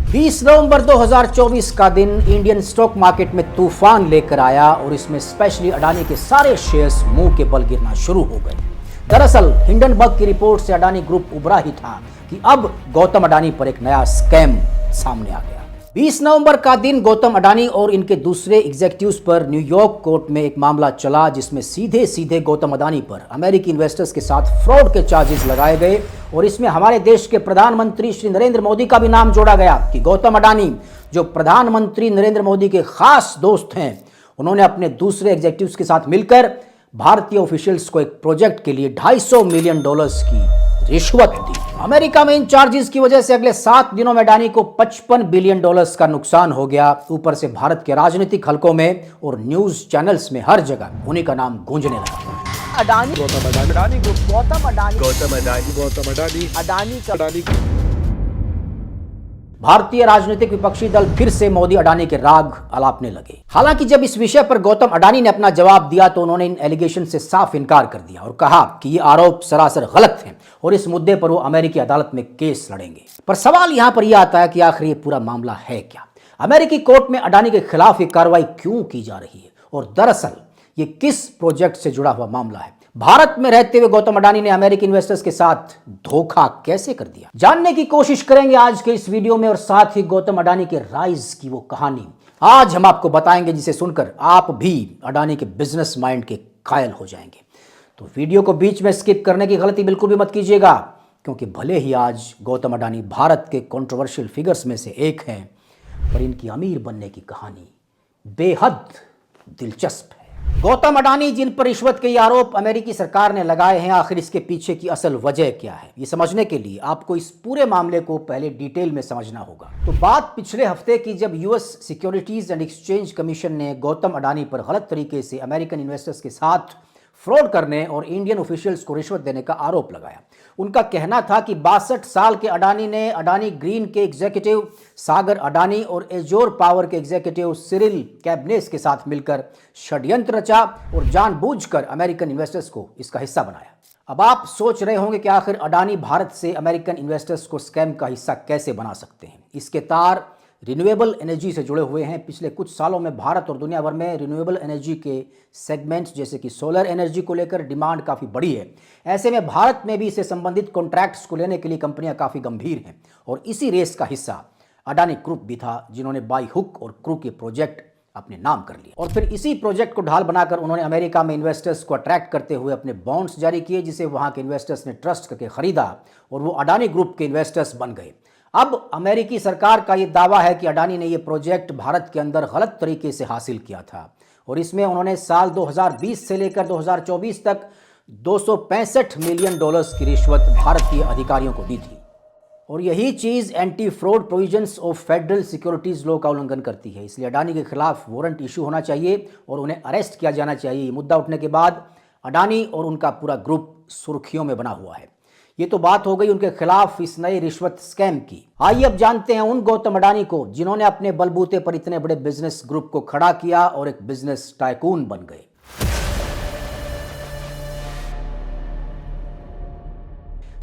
20 नवंबर 2024 का दिन Indian stock market में तूफान लेकर आया और इसमें स्पेशली अडानी के सारे शेयर्स मुंह के बल गिरना शुरू हो गए। दरअसल हिंडनबर्ग की रिपोर्ट से अडानी ग्रुप उभरा ही था कि अब गौतम अडानी पर एक नया स्कैम सामने आ गया। 20 नवंबर का दिन गौतम अडानी और इनके दूसरे एग्जीक्यूटिव्स पर न्यूयॉर्क कोर्ट में एक मामला चला, जिसमें सीधे सीधे गौतम अडानी पर अमेरिकी इन्वेस्टर्स के साथ फ्रॉड के चार्जेस लगाए गए और इसमें हमारे देश के प्रधानमंत्री श्री नरेंद्र मोदी का भी नाम जोड़ा गया कि गौतम अडानी, जो प्रधानमंत्री नरेंद्र मोदी के खास दोस्त हैं, उन्होंने अपने दूसरे एग्जीक्यूटिव्स के साथ मिलकर भारतीय ऑफिशियल्स को एक प्रोजेक्ट के लिए $250 मिलियन की रिश्वत दी। अमेरिका में इन चार्जेस की वजह से अगले 7 दिनों में अडानी को $55 बिलियन का नुकसान हो गया। ऊपर से भारत के राजनीतिक हलकों में और न्यूज चैनल्स में हर जगह उन्हीं का नाम गूंजने लगा। अडानी गौतम अडानी गौतम अडानी गौतम अडानी अडानी भारतीय राजनीतिक विपक्षी दल फिर से मोदी अडानी के राग अलापने लगे। हालांकि जब इस विषय पर गौतम अडानी ने अपना जवाब दिया तो उन्होंने इन एलिगेशन से साफ इनकार कर दिया और कहा कि ये आरोप सरासर गलत हैं और इस मुद्दे पर वो अमेरिकी अदालत में केस लड़ेंगे। पर सवाल यहां पर यह आता है कि आखिर ये पूरा मामला है क्या? अमेरिकी कोर्ट में अडानी के खिलाफ ये कार्रवाई क्यों की जा रही है और दरअसल ये किस प्रोजेक्ट से जुड़ा हुआ मामला है? भारत में रहते हुए गौतम अडानी ने अमेरिकी इन्वेस्टर्स के साथ धोखा कैसे कर दिया, जानने की कोशिश करेंगे आज के इस वीडियो में। और साथ ही गौतम अडानी के राइज की वो कहानी आज हम आपको बताएंगे, जिसे सुनकर आप भी अडानी के बिजनेस माइंड के कायल हो जाएंगे। तो वीडियो को बीच में स्किप करने की गलती बिल्कुल भी मत कीजिएगा, क्योंकि भले ही आज गौतम अडानी भारत के कंट्रोवर्शियल फिगर्स में से एक हैं, पर इनकी अमीर बनने की कहानी बेहद दिलचस्प है। गौतम अडानी जिन पर रिश्वत के आरोप अमेरिकी सरकार ने लगाए हैं, आखिर इसके पीछे की असल वजह क्या है, ये समझने के लिए आपको इस पूरे मामले को पहले डिटेल में समझना होगा। तो बात पिछले हफ्ते की, जब US securities and exchange commission ने गौतम अडानी पर गलत तरीके से अमेरिकन इन्वेस्टर्स के साथ फ्रॉड करने और इंडियन ऑफिशियल्स को रिश्वत देने का आरोप लगाया। उनका कहना था कि 62 साल के अडानी ने अडानी ग्रीन के एग्जीक्यूटिव सागर अडानी और एजोर पावर के एग्जीक्यूटिव सिरिल कैबनेस के साथ मिलकर षड्यंत्र रचा और जानबूझकर अमेरिकन इन्वेस्टर्स को इसका हिस्सा बनाया। अब आप सोच रहे होंगे कि आखिर अडानी भारत से अमेरिकन इन्वेस्टर्स को स्कैम का हिस्सा कैसे बना सकते हैं। इसके तार रिन्यूएबल एनर्जी से जुड़े हुए हैं। पिछले कुछ सालों में भारत और दुनिया भर में रिन्यूएबल एनर्जी के सेगमेंट्स जैसे कि सोलर एनर्जी को लेकर डिमांड काफ़ी बड़ी है। ऐसे में भारत में भी इससे संबंधित कॉन्ट्रैक्ट्स को लेने के लिए कंपनियां काफ़ी गंभीर हैं और इसी रेस का हिस्सा अडानी ग्रुप भी था, जिन्होंने बाई हुक और क्रूक के प्रोजेक्ट अपने नाम कर लिए और फिर इसी प्रोजेक्ट को ढाल बनाकर उन्होंने अमेरिका में इन्वेस्टर्स को अट्रैक्ट करते हुए अपने बॉन्ड्स जारी किए, जिसे वहां के इन्वेस्टर्स ने ट्रस्ट करके खरीदा और वो अडानी ग्रुप के इन्वेस्टर्स बन गए। अब अमेरिकी सरकार का ये दावा है कि अडानी ने ये प्रोजेक्ट भारत के अंदर गलत तरीके से हासिल किया था और इसमें उन्होंने साल 2020 से लेकर 2024 तक $265 मिलियन की रिश्वत भारतीय अधिकारियों को दी थी। और यही चीज़ anti fraud provisions of federal securities law का उल्लंघन करती है। इसलिए अडानी के खिलाफ वारंट इशू होना चाहिए और उन्हें अरेस्ट किया जाना चाहिए। ये मुद्दा उठने के बाद अडानी और उनका पूरा ग्रुप सुर्खियों में बना हुआ है। ये तो बात हो गई उनके खिलाफ इस नए रिश्वत स्कैम की। आइए अब जानते हैं उन गौतम अडानी को जिन्होंने अपने बलबूते पर इतने बड़े बिजनेस ग्रुप को खड़ा किया और एक बिजनेस टाइकून बन गए।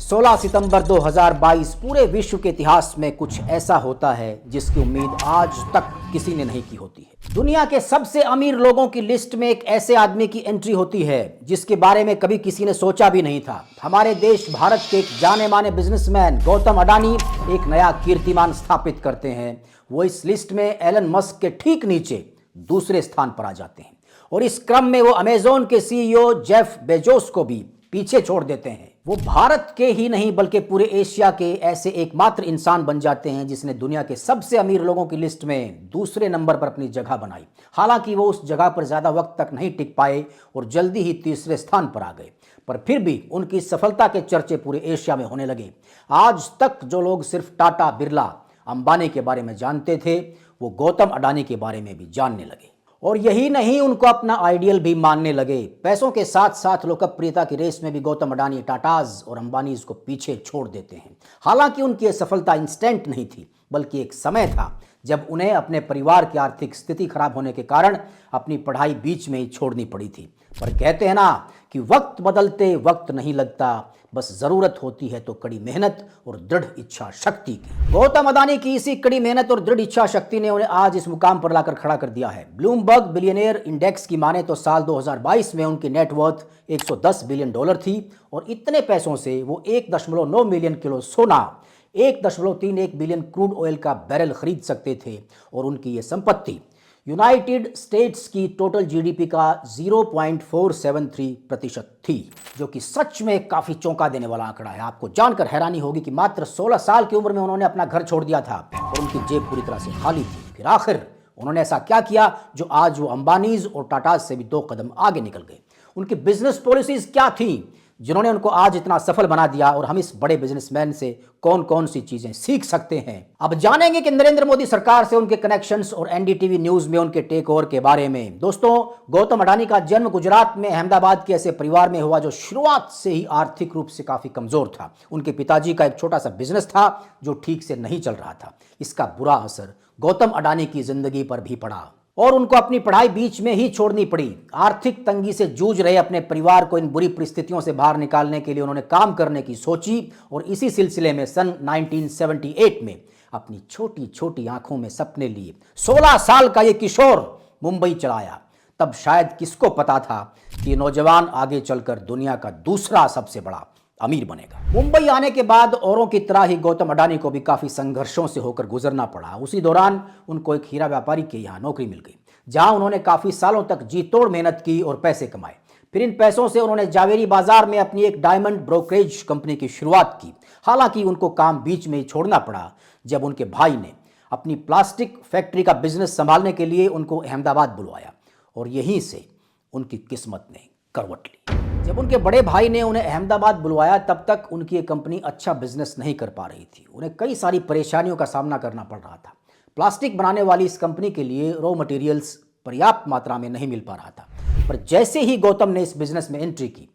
16 सितंबर 2022 पूरे विश्व के इतिहास में कुछ ऐसा होता है जिसकी उम्मीद आज तक किसी ने नहीं की होती है। दुनिया के सबसे अमीर लोगों की लिस्ट में एक ऐसे आदमी की एंट्री होती है जिसके बारे में कभी किसी ने सोचा भी नहीं था। हमारे देश भारत के एक जाने माने बिजनेसमैन गौतम अडानी एक नया कीर्तिमान स्थापित करते हैं। वो इस लिस्ट में एलन मस्क के ठीक नीचे दूसरे स्थान पर आ जाते हैं और इस क्रम में वो अमेजोन के सीईओ जेफ बेजोस को भी पीछे छोड़ देते हैं। वो भारत के ही नहीं बल्कि पूरे एशिया के ऐसे एकमात्र इंसान बन जाते हैं जिसने दुनिया के सबसे अमीर लोगों की लिस्ट में दूसरे नंबर पर अपनी जगह बनाई। हालांकि वो उस जगह पर ज्यादा वक्त तक नहीं टिक पाए और जल्दी ही तीसरे स्थान पर आ गए, पर फिर भी उनकी सफलता के चर्चे पूरे एशिया में होने लगे। आज तक जो लोग सिर्फ टाटा, बिरला, अंबानी के बारे में जानते थे, वो गौतम अडानी के बारे में भी जानने लगे और यही नहीं, उनको अपना आइडियल भी मानने लगे। पैसों के साथ साथ लोकप्रियता की रेस में भी गौतम अडानी टाटाज और अंबानीज को पीछे छोड़ देते हैं। हालांकि उनकी यह सफलता इंस्टेंट नहीं थी, बल्कि एक समय था जब उन्हें अपने परिवार की आर्थिक स्थिति खराब होने के कारण अपनी पढ़ाई बीच में ही छोड़नी पड़ी थी। पर कहते हैं ना कि वक्त बदलते वक्त नहीं लगता, बस जरूरत होती है तो कड़ी मेहनत और दृढ़ इच्छा शक्ति की। गौतम अडानी की इसी कड़ी मेहनत और दृढ़ इच्छा शक्ति ने उन्हें आज इस मुकाम पर लाकर खड़ा कर दिया है। ब्लूमबर्ग बिलियनियर इंडेक्स की माने तो साल 2022 में उनकी नेटवर्थ 110 बिलियन डॉलर थी और इतने पैसों से वो 1.9 मिलियन किलो सोना, 1.31 बिलियन क्रूड ऑयल का बैरल खरीद सकते थे और उनकी ये संपत्ति यूनाइटेड स्टेट्स की टोटल जीडीपी का 0.473% थी, जो कि सच में काफी चौंका देने वाला आंकड़ा है। आपको जानकर हैरानी होगी कि मात्र 16 साल की उम्र में उन्होंने अपना घर छोड़ दिया था और उनकी जेब पूरी तरह से खाली थी। फिर आखिर उन्होंने ऐसा क्या किया जो आज वो अंबानीज और टाटाज से भी 2 कदम आगे निकल गए? उनकी बिजनेस पॉलिसीज क्या थी जिन्होंने उनको आज इतना सफल बना दिया और हम इस बड़े बिजनेसमैन से कौन कौन सी चीजें सीख सकते हैं? अब जानेंगे कि नरेंद्र मोदी सरकार से उनके कनेक्शंस और एनडीटीवी न्यूज में उनके टेक ओवर के बारे में। दोस्तों, गौतम अडानी का जन्म गुजरात में अहमदाबाद के ऐसे परिवार में हुआ जो शुरुआत से ही आर्थिक रूप से काफी कमजोर था। उनके पिताजी का एक छोटा सा बिजनेस था जो ठीक से नहीं चल रहा था। इसका बुरा असर गौतम अडानी की जिंदगी पर भी पड़ा और उनको अपनी पढ़ाई बीच में ही छोड़नी पड़ी। आर्थिक तंगी से जूझ रहे अपने परिवार को इन बुरी परिस्थितियों से बाहर निकालने के लिए उन्होंने काम करने की सोची और इसी सिलसिले में सन 1978 में अपनी छोटी छोटी आंखों में सपने लिए 16 साल का ये किशोर मुंबई चला आया। तब शायद किसको पता था कि ये नौजवान आगे चलकर दुनिया का दूसरा सबसे बड़ा अमीर बनेगा। मुंबई आने के बाद औरों की तरह ही गौतम अडानी को भी काफी संघर्षों से होकर गुजरना पड़ा। उसी दौरान उनको एक हीरा व्यापारी के यहाँ नौकरी मिल गई, जहां उन्होंने काफी सालों तक जी तोड़ मेहनत की और पैसे कमाए। फिर इन पैसों से उन्होंने जावेरी बाजार में अपनी एक डायमंड ब्रोकरेज कंपनी की शुरुआत की। हालांकि उनको काम बीच में ही छोड़ना पड़ा जब उनके भाई ने अपनी प्लास्टिक फैक्ट्री का बिजनेस संभालने के लिए उनको अहमदाबाद बुलवाया और यहीं से उनकी किस्मत ने करवट ली। जब उनके बड़े भाई ने उन्हें अहमदाबाद बुलवाया तब तक उनकी ये कंपनी अच्छा बिजनेस नहीं कर पा रही थी। उन्हें कई सारी परेशानियों का सामना करना पड़ रहा था। प्लास्टिक बनाने वाली इस कंपनी के लिए रॉ मटेरियल्स पर्याप्त मात्रा में नहीं मिल पा रहा था। पर जैसे ही गौतम ने इस बिजनेस में एंट्री की,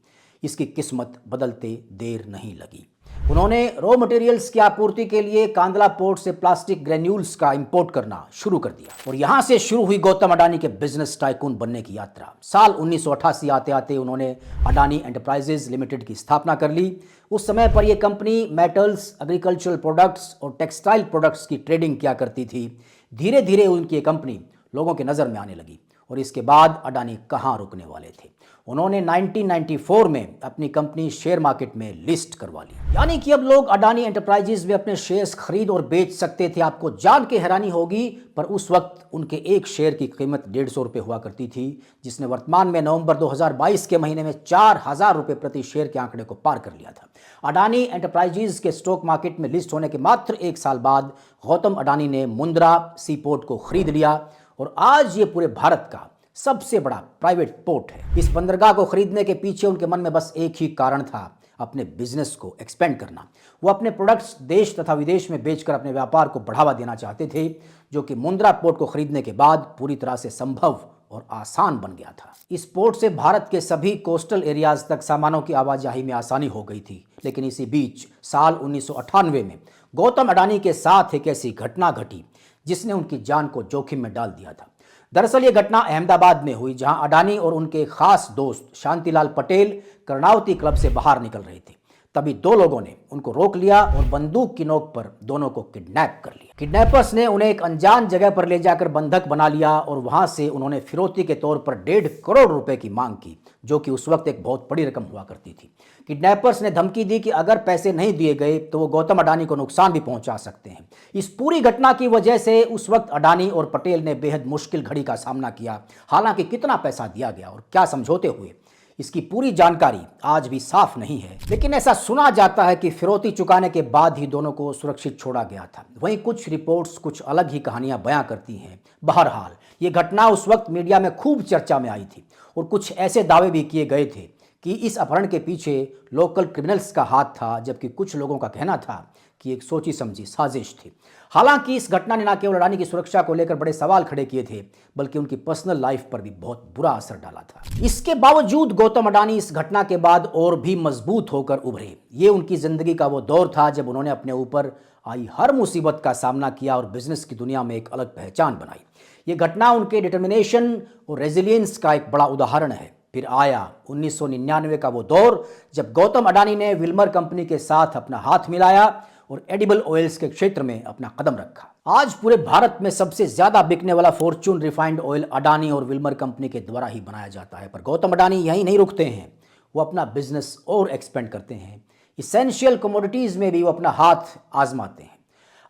इसकी किस्मत बदलते देर नहीं लगी। उन्होंने रॉ मटेरियल्स की आपूर्ति के लिए कांदला पोर्ट से प्लास्टिक ग्रेन्यूल्स का इंपोर्ट करना शुरू कर दिया और यहां से शुरू हुई गौतम अडानी के बिजनेस टाइकून बनने की यात्रा। साल 1988 आते आते उन्होंने अडानी एंटरप्राइजेज लिमिटेड की स्थापना कर ली। उस समय पर यह कंपनी मेटल्स, एग्रीकल्चरल प्रोडक्ट्स और टेक्सटाइल प्रोडक्ट्स की ट्रेडिंग किया करती थी। धीरे धीरे उनकी ये कंपनी लोगों के नज़र में आने लगी और इसके बाद अडानी कहाँ रुकने वाले थे। उन्होंने 1994 में अपनी कंपनी शेयर मार्केट में लिस्ट करवा ली, यानी कि अब लोग अडानी एंटरप्राइजेज में अपने शेयर्स खरीद और बेच सकते थे। आपको जान के हैरानी होगी, पर उस वक्त उनके एक शेयर की कीमत 150 रुपये हुआ करती थी, जिसने वर्तमान में नवंबर 2022 के महीने में 4000 रुपये प्रति शेयर के आंकड़े को पार कर लिया था। अडानी एंटरप्राइजेज के स्टॉक मार्केट में लिस्ट होने के मात्र 1 साल बाद गौतम अडानी ने मुंद्रा सी पोर्ट को खरीद लिया और आज ये पूरे भारत का सबसे बड़ा प्राइवेट पोर्ट है। इस बंदरगाह को खरीदने के पीछे उनके मन में बस एक ही कारण था, अपने बिजनेस को एक्सपेंड करना। वो अपने प्रोडक्ट्स देश तथा विदेश में बेचकर अपने व्यापार को बढ़ावा देना चाहते थे, जो कि मुंद्रा पोर्ट को खरीदने के बाद पूरी तरह से संभव और आसान बन गया था। इस पोर्ट से भारत के सभी कोस्टल एरियाज तक सामानों की आवाजाही में आसानी हो गई थी। लेकिन इसी बीच साल 1998 में गौतम अडानी के साथ एक ऐसी घटना घटी जिसने उनकी जान को जोखिम में डाल दिया था। दरअसल ये घटना अहमदाबाद में हुई, जहां अडानी और उनके खास दोस्त शांतिलाल पटेल कर्णावती क्लब से बाहर निकल रहे थे। तभी 2 लोगों ने उनको रोक लिया और बंदूक की नोक पर दोनों को किडनैप कर लिया। किडनैपर्स ने उन्हें एक अनजान जगह पर ले जाकर बंधक बना लिया और वहां से उन्होंने फिरौती के तौर पर 1.5 करोड़ रुपए की मांग की, जो कि उस वक्त एक बहुत बड़ी रकम हुआ करती थी। किडनैपर्स ने धमकी दी कि अगर पैसे नहीं दिए गए तो वो गौतम अडानी को नुकसान भी पहुंचा सकते हैं। इस पूरी घटना की वजह से उस वक्त अडानी और पटेल ने बेहद मुश्किल घड़ी का सामना किया। हालांकि कितना पैसा दिया गया और क्या समझौते हुए, इसकी पूरी जानकारी आज भी साफ नहीं है, लेकिन ऐसा सुना जाता है कि फिरौती चुकाने के बाद ही दोनों को सुरक्षित छोड़ा गया था। वहीं कुछ रिपोर्ट्स कुछ अलग ही कहानियां बयां करती हैं। बहरहाल ये घटना उस वक्त मीडिया में खूब चर्चा में आई थी और कुछ ऐसे दावे भी किए गए थे कि इस अपहरण के पीछे लोकल क्रिमिनल्स का हाथ था, जबकि कुछ लोगों का कहना था कि एक सोची समझी साजिश थी। हालांकि इस घटना ने न केवल अडानी की सुरक्षा को लेकर बड़े सवाल खड़े किए थे, बल्कि उनकी पर्सनल लाइफ पर भी बहुत बुरा असर डाला था। इसके बावजूद गौतम अडानी इस घटना के बाद और भी मजबूत होकर उभरे। ये उनकी जिंदगी का वो दौर था जब उन्होंने अपने ऊपर आई हर मुसीबत का सामना किया और बिजनेस की दुनिया में एक अलग पहचान बनाई। ये घटना उनके डिटर्मिनेशन और रेजिलियंस का एक बड़ा उदाहरण है। फिर आया 1999 का वो दौर जब गौतम अडानी ने विल्मर कंपनी के साथ अपना हाथ मिलाया और एडिबल ऑयल्स के क्षेत्र में अपना कदम रखा। आज पूरे भारत में सबसे ज्यादा बिकने वाला फॉर्च्यून रिफाइंड ऑयल अडानी और विल्मर कंपनी के द्वारा ही बनाया जाता है। पर गौतम अडानी यहीं नहीं रुकते हैं, वो अपना बिजनेस और एक्सपेंड करते हैं। इसेंशियल कमोडिटीज में भी वो अपना हाथ आजमाते हैं।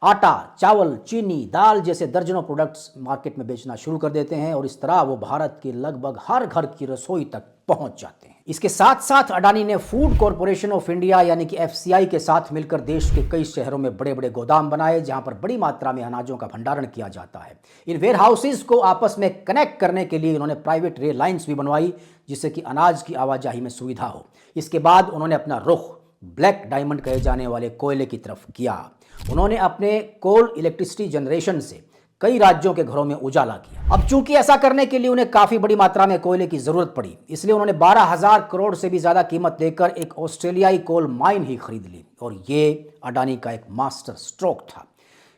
आटा, चावल, चीनी, दाल जैसे दर्जनों प्रोडक्ट्स मार्केट में बेचना शुरू कर देते हैं और इस तरह वो भारत के लगभग हर घर की रसोई तक पहुंच जाते हैं। इसके साथ साथ अडानी ने फूड कॉरपोरेशन ऑफ इंडिया यानी कि FCI के साथ मिलकर देश के कई शहरों में बड़े बड़े गोदाम बनाए, जहां पर बड़ी मात्रा में अनाजों का भंडारण किया जाता है। इन वेयर हाउसेज को आपस में कनेक्ट करने के लिए उन्होंने प्राइवेट रेल लाइन्स भी बनवाई, जिससे कि अनाज की आवाजाही में सुविधा हो। इसके बाद उन्होंने अपना रुख ब्लैक डायमंड कहे जाने वाले कोयले की तरफ किया। उन्होंने अपने कोल इलेक्ट्रिसिटी जनरेशन से कई राज्यों के घरों में उजाला किया। अब चूंकि ऐसा करने के लिए उन्हें काफी बड़ी मात्रा में कोयले की जरूरत पड़ी, इसलिए उन्होंने 12,000 करोड़ से भी ज्यादा कीमत देकर एक ऑस्ट्रेलियाई कोल माइन ही खरीद ली। और ये अडानी का एक मास्टर स्ट्रोक था,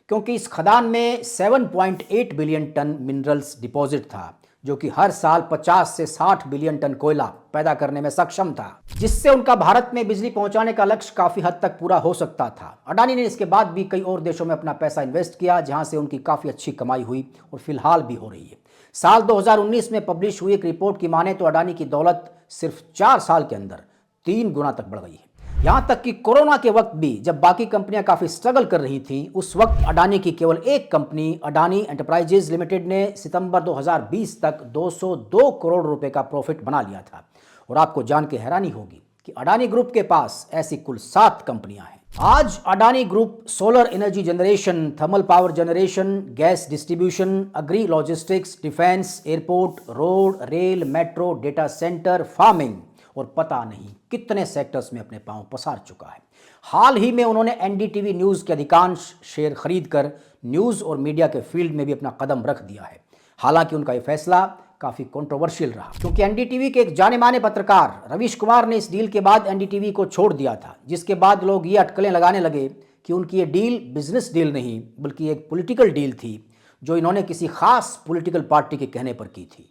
क्योंकि इस खदान में 7.8 बिलियन टन मिनरल्स डिपॉजिट था, जो कि हर साल 50 से 60 बिलियन टन कोयला पैदा करने में सक्षम था, जिससे उनका भारत में बिजली पहुंचाने का लक्ष्य काफी हद तक पूरा हो सकता था। अडानी ने इसके बाद भी कई और देशों में अपना पैसा इन्वेस्ट किया, जहां से उनकी काफी अच्छी कमाई हुई और फिलहाल भी हो रही है। साल 2019 में पब्लिश हुई एक रिपोर्ट की माने तो अडानी की दौलत सिर्फ 4 साल के अंदर 3 गुना तक बढ़ गई है। यहां तक कि कोरोना के वक्त भी जब बाकी कंपनियां काफी स्ट्रगल कर रही थी, उस वक्त अडानी की केवल एक कंपनी अडानी एंटरप्राइजेज लिमिटेड ने सितंबर 2020 तक 202 करोड़ रुपए का प्रॉफिट बना लिया था। और आपको जान के हैरानी होगी कि अडानी ग्रुप के पास ऐसी कुल 7 कंपनियां हैं। आज Adani group solar energy generation, thermal power generation, gas distribution, agri logistics, defence, airport, road, rail, metro, data centre, farming और पता नहीं कितने सेक्टर्स में अपने पांव पसार चुका है। हाल ही में उन्होंने NDTV न्यूज़ के अधिकांश शेयर खरीदकर न्यूज़ और मीडिया के फील्ड में भी अपना कदम रख दिया है। हालांकि उनका यह फैसला काफ़ी कंट्रोवर्शियल रहा, क्योंकि NDTV के एक जाने माने पत्रकार रवीश कुमार ने इस डील के बाद NDTV को छोड़ दिया था, जिसके बाद लोग ये अटकलें लगाने लगे कि उनकी ये डील बिजनेस डील नहीं बल्कि एक पॉलिटिकल डील थी, जो इन्होंने किसी खास पॉलिटिकल पार्टी के कहने पर की थी।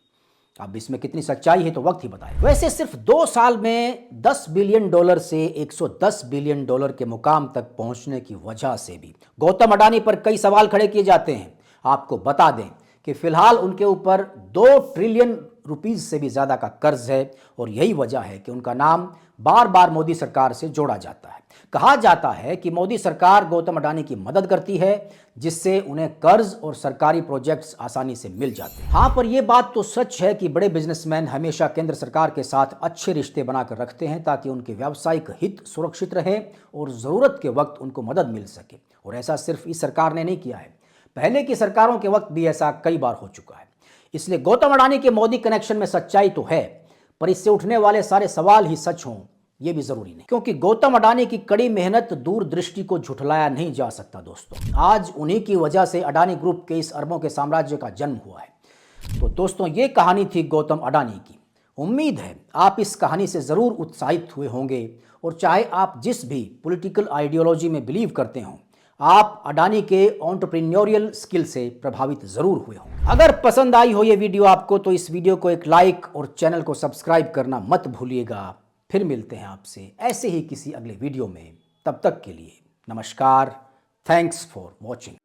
अब इसमें कितनी सच्चाई है तो वक्त ही बताए। वैसे सिर्फ 2 साल में $10 बिलियन से $110 बिलियन के मुकाम तक पहुंचने की वजह से भी गौतम अडानी पर कई सवाल खड़े किए जाते हैं। आपको बता दें कि फिलहाल उनके ऊपर 2 ट्रिलियन रुपीस से भी ज्यादा का कर्ज है और यही वजह है कि उनका नाम बार बार मोदी सरकार से जोड़ा जाता है। कहा जाता है कि मोदी सरकार गौतम अडानी की मदद करती है, जिससे उन्हें कर्ज और सरकारी प्रोजेक्ट्स आसानी से मिल जाते हैं। हाँ, पर यह बात तो सच है कि बड़े बिजनेसमैन हमेशा केंद्र सरकार के साथ अच्छे रिश्ते बनाकर रखते हैं, ताकि उनके व्यावसायिक हित सुरक्षित रहे और जरूरत के वक्त उनको मदद मिल सके। और ऐसा सिर्फ इस सरकार ने नहीं किया है, पहले की सरकारों के वक्त भी ऐसा कई बार हो चुका है। इसलिए गौतम अडानी के मोदी कनेक्शन में सच्चाई तो है, पर इससे उठने वाले सारे सवाल ही सच हों ये भी जरूरी नहीं, क्योंकि गौतम अडानी की कड़ी मेहनत, दूरदृष्टि को झुठलाया नहीं जा सकता। दोस्तों, आज उन्हीं की वजह से अडानी ग्रुप के इस अरबों के साम्राज्य का जन्म हुआ है। तो दोस्तों, ये कहानी थी गौतम अडानी की। उम्मीद है आप इस कहानी से जरूर उत्साहित हुए होंगे, और चाहे आप जिस भी पॉलिटिकल आइडियोलॉजी में बिलीव करते हो, आप अडानी के एंटरप्रेन्योरियल स्किल से प्रभावित जरूर हुए होंगे। अगर पसंद आई हो ये वीडियो आपको, तो इस वीडियो को एक लाइक और चैनल को सब्सक्राइब करना मत भूलिएगा। फिर मिलते हैं आपसे ऐसे ही किसी अगले वीडियो में। तब तक के लिए नमस्कार। Thanks for watching.